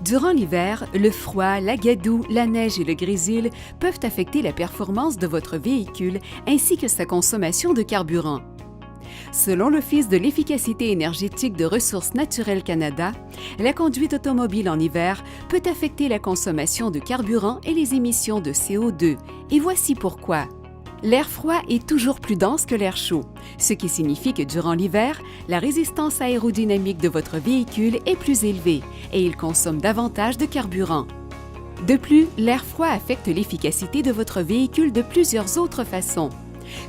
Durant l'hiver, le froid, la gadoue, la neige et le grésil peuvent affecter la performance de votre véhicule ainsi que sa consommation de carburant. Selon l'Office de l'efficacité énergétique de Ressources naturelles Canada, la conduite automobile en hiver peut affecter la consommation de carburant et les émissions de CO2. Et voici pourquoi. L'air froid est toujours plus dense que l'air chaud, ce qui signifie que durant l'hiver, la résistance aérodynamique de votre véhicule est plus élevée et il consomme davantage de carburant. De plus, l'air froid affecte l'efficacité de votre véhicule de plusieurs autres façons.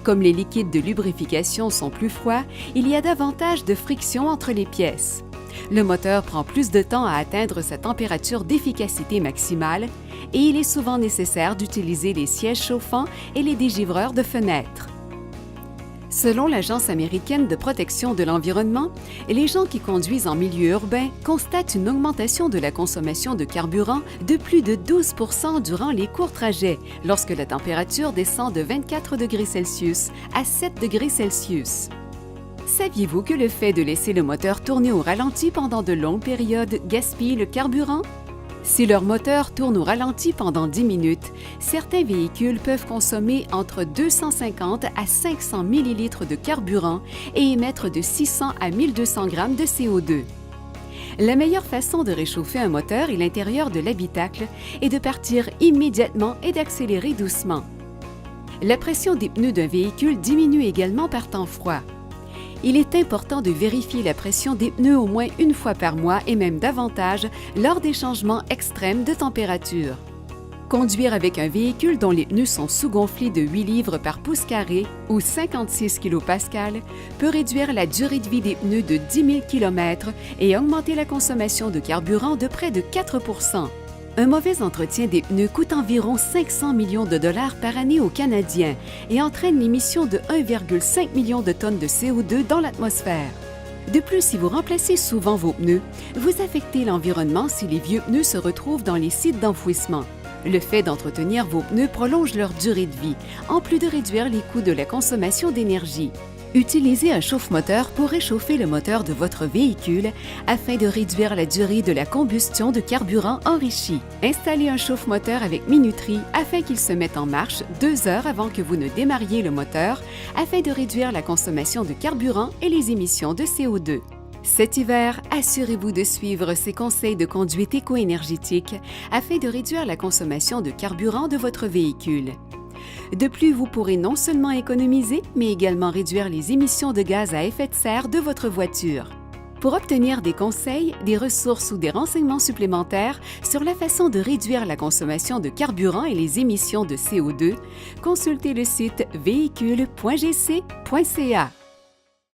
Comme les liquides de lubrification sont plus froids, il y a davantage de friction entre les pièces. Le moteur prend plus de temps à atteindre sa température d'efficacité maximale et il est souvent nécessaire d'utiliser les sièges chauffants et les dégivreurs de fenêtres. Selon l'Agence américaine de protection de l'environnement, les gens qui conduisent en milieu urbain constatent une augmentation de la consommation de carburant de plus de 12 % durant les courts trajets, lorsque la température descend de 24 degrés Celsius à 7 degrés Celsius. Saviez-vous que le fait de laisser le moteur tourner au ralenti pendant de longues périodes gaspille le carburant? Si leur moteur tourne au ralenti pendant 10 minutes, certains véhicules peuvent consommer entre 250 à 500 ml de carburant et émettre de 600 à 1200 g de CO2. La meilleure façon de réchauffer un moteur et l'intérieur de l'habitacle est de partir immédiatement et d'accélérer doucement. La pression des pneus d'un véhicule diminue également par temps froid. Il est important de vérifier la pression des pneus au moins une fois par mois et même davantage lors des changements extrêmes de température. Conduire avec un véhicule dont les pneus sont sous-gonflés de 8 livres par pouce carré ou 56 kPa peut réduire la durée de vie des pneus de 10 000 km et augmenter la consommation de carburant de près de 4 %. Un mauvais entretien des pneus coûte environ 500 millions de dollars par année aux Canadiens et entraîne l'émission de 1,5 million de tonnes de CO2 dans l'atmosphère. De plus, si vous remplacez souvent vos pneus, vous affectez l'environnement si les vieux pneus se retrouvent dans les sites d'enfouissement. Le fait d'entretenir vos pneus prolonge leur durée de vie, en plus de réduire les coûts de la consommation d'énergie. Utilisez un chauffe-moteur pour réchauffer le moteur de votre véhicule afin de réduire la durée de la combustion de carburant enrichi. Installez un chauffe-moteur avec minuterie afin qu'il se mette en marche 2 heures avant que vous ne démarriez le moteur afin de réduire la consommation de carburant et les émissions de CO2. Cet hiver, assurez-vous de suivre ces conseils de conduite éco-énergétique afin de réduire la consommation de carburant de votre véhicule. De plus, vous pourrez non seulement économiser, mais également réduire les émissions de gaz à effet de serre de votre voiture. Pour obtenir des conseils, des ressources ou des renseignements supplémentaires sur la façon de réduire la consommation de carburant et les émissions de CO2, consultez le site véhicule.gc.ca.